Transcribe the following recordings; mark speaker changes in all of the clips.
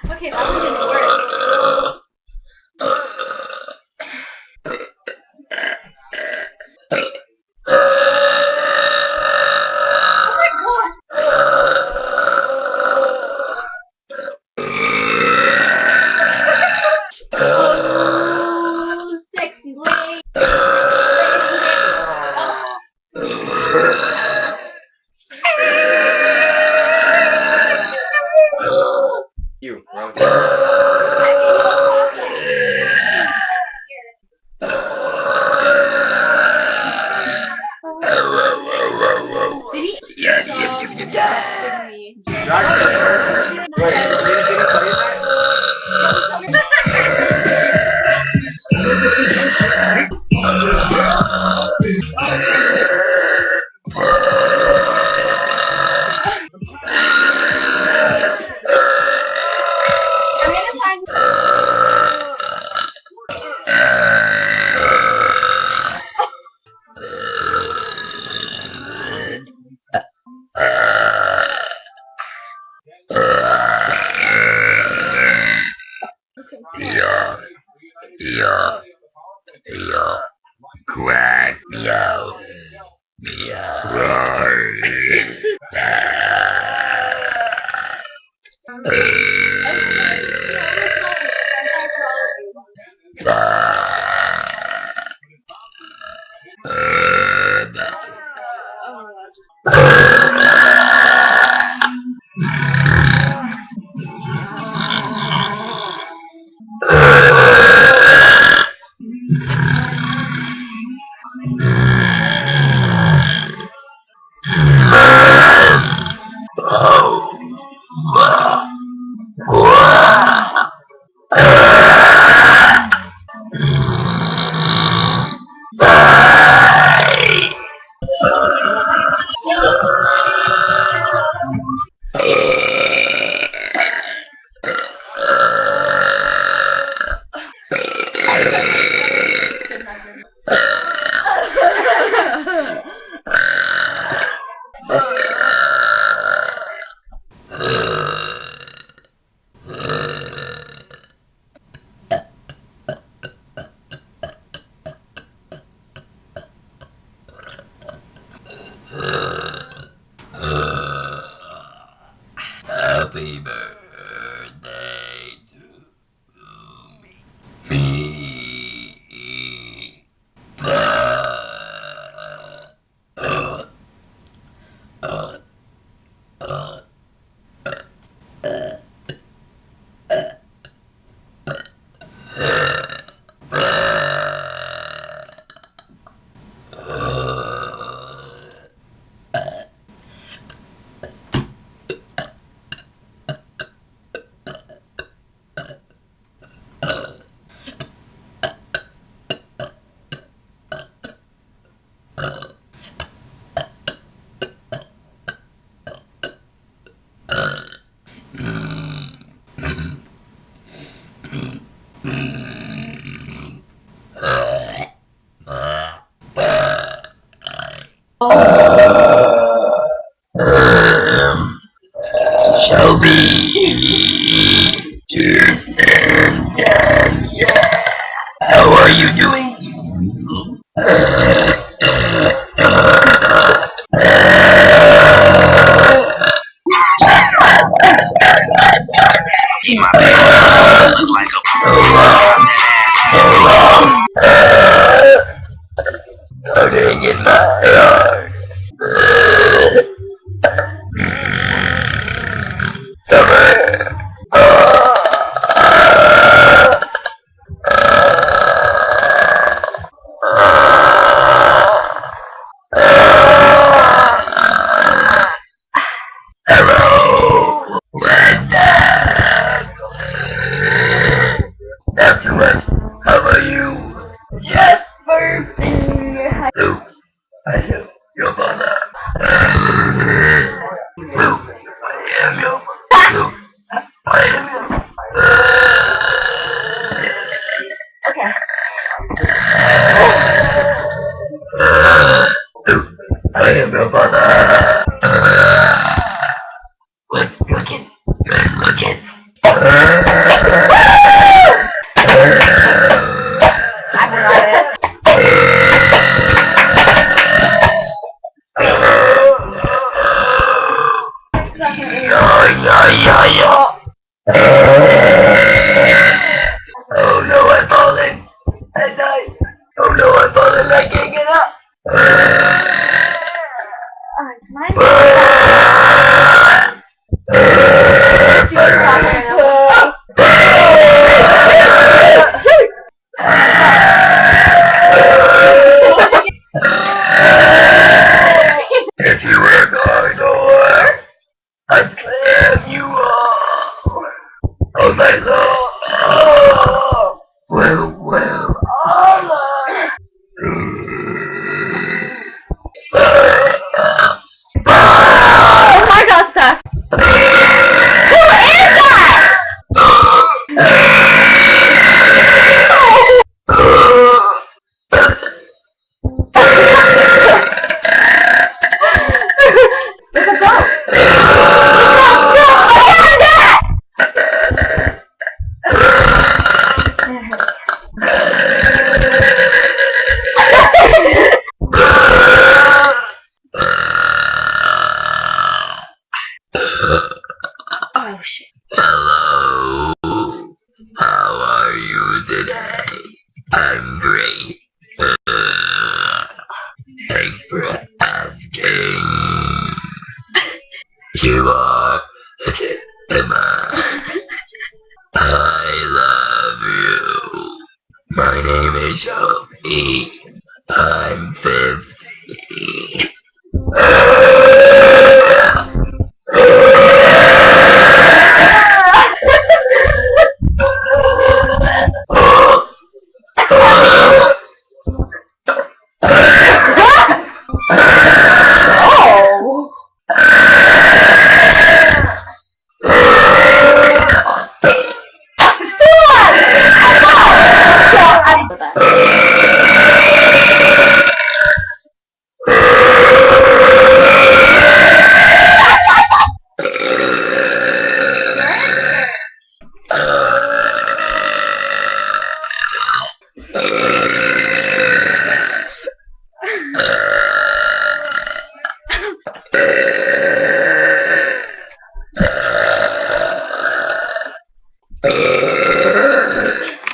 Speaker 1: Okay, that one didn't work. Oh, sexy lady.
Speaker 2: You. Wrong.
Speaker 1: Did he?
Speaker 2: Yeah,
Speaker 1: Stop me.
Speaker 2: Wait, did he play that?
Speaker 1: I'm gonna find.
Speaker 3: Yeah, yeah, yeah. Quack, meow, meow. Roar. Happy birthday to me. Shall be and yeah. How are you doing? Eat my face. Look like a putting in my yard. Summer. Hello. When afterwards, Oh my god. Oh. Well.
Speaker 1: Oh my god, sir! Who is that? It's a goat! Oh shit.
Speaker 3: Hello. How are you today? I'm great. Thanks for asking. You are Emma. I love you. My name is Sophie. I'm 50.
Speaker 1: Oh!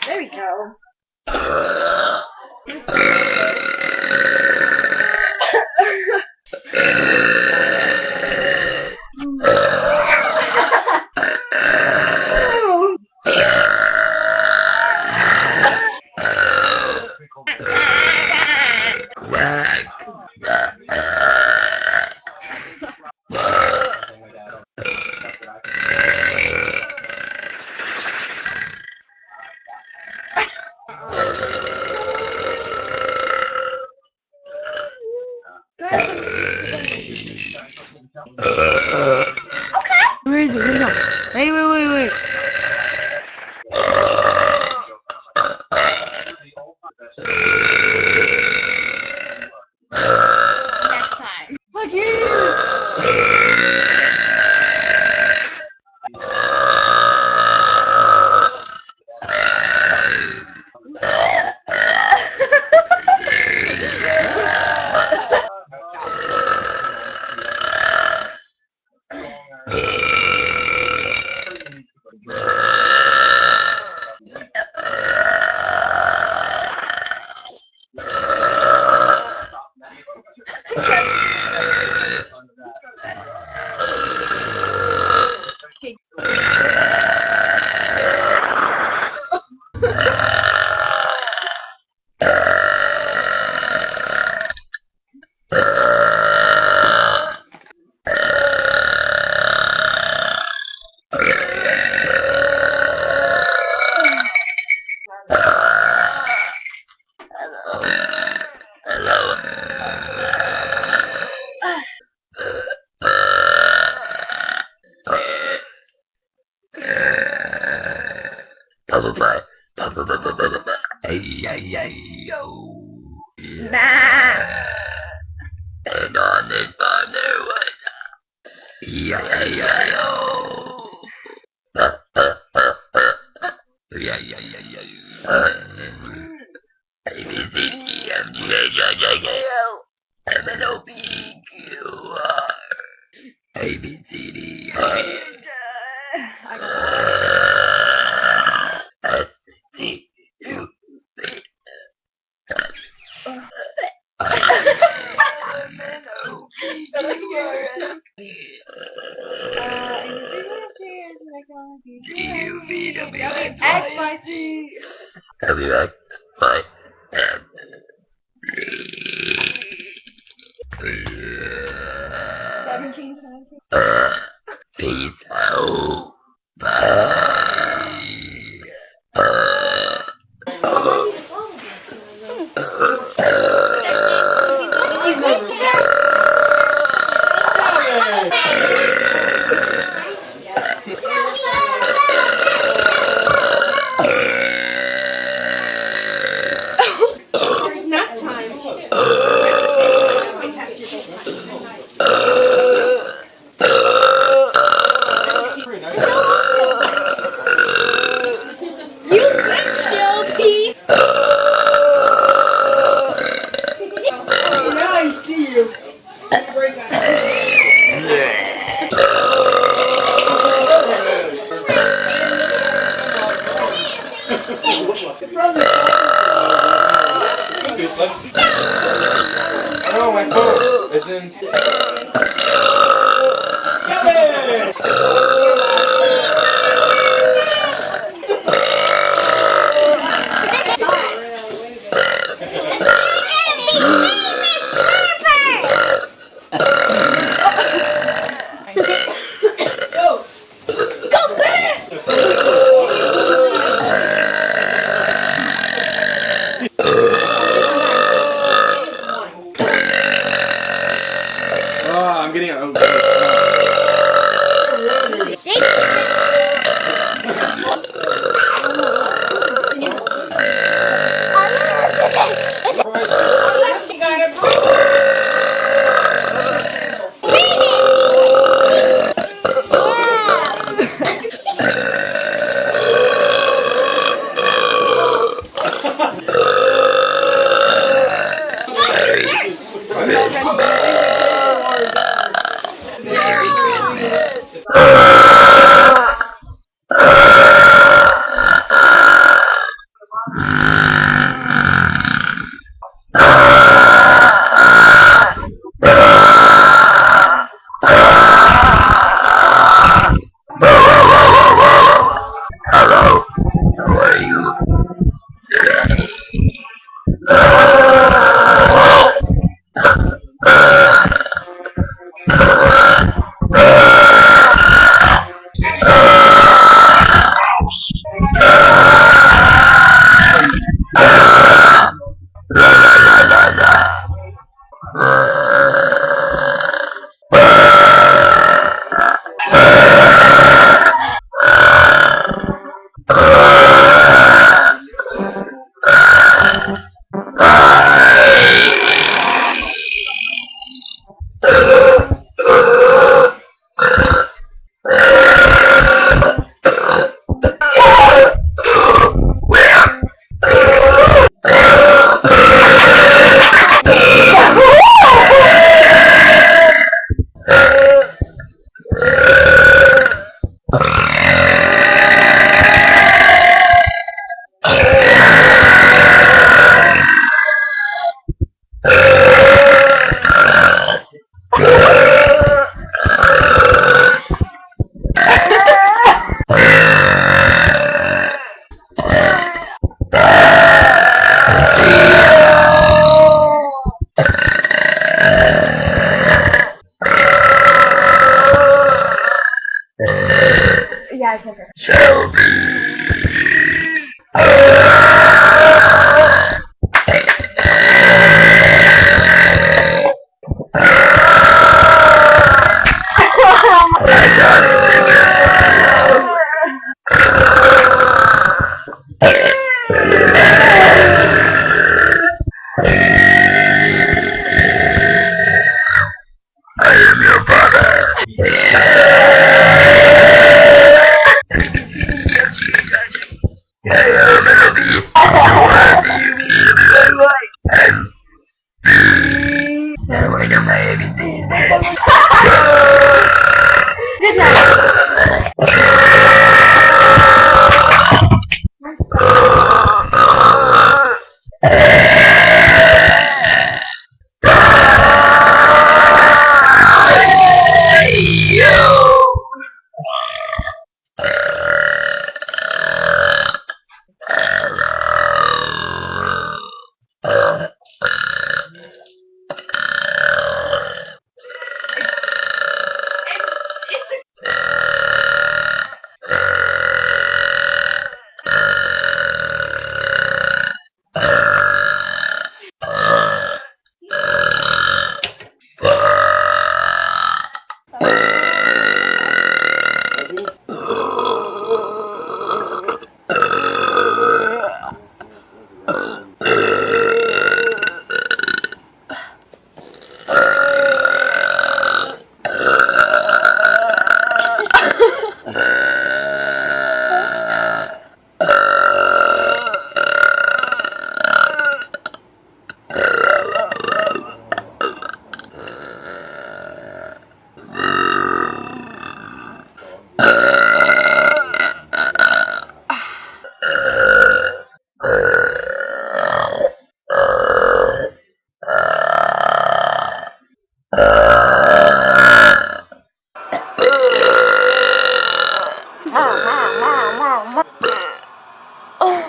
Speaker 1: There we go. Where is it? Where'd it go? Wait. Next time. Look here!
Speaker 3: And on this farm there was A, B, C, D, M, G, H, I, J, K, L, M, N, O, P, Q, R, A, B, C, D, S, T, U, V,
Speaker 1: X, Y, Z.
Speaker 3: W, X, Y, and Z. Peace out. Bye.
Speaker 1: Nap time.
Speaker 4: You can chill, Pete.
Speaker 2: Now I see you. I don't know, my phone is in. Oh, I'm getting a.
Speaker 4: She got it.
Speaker 3: Hello, how are you? La la la la
Speaker 1: Yeah, I can hear.
Speaker 3: Shelby. I am your father.
Speaker 1: Good night.
Speaker 5: Oh.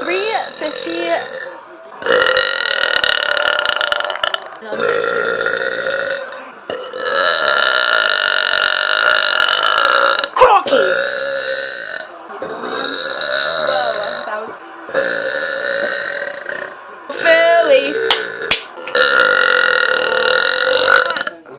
Speaker 5: 350.
Speaker 4: Crocky!
Speaker 5: Whoa, that was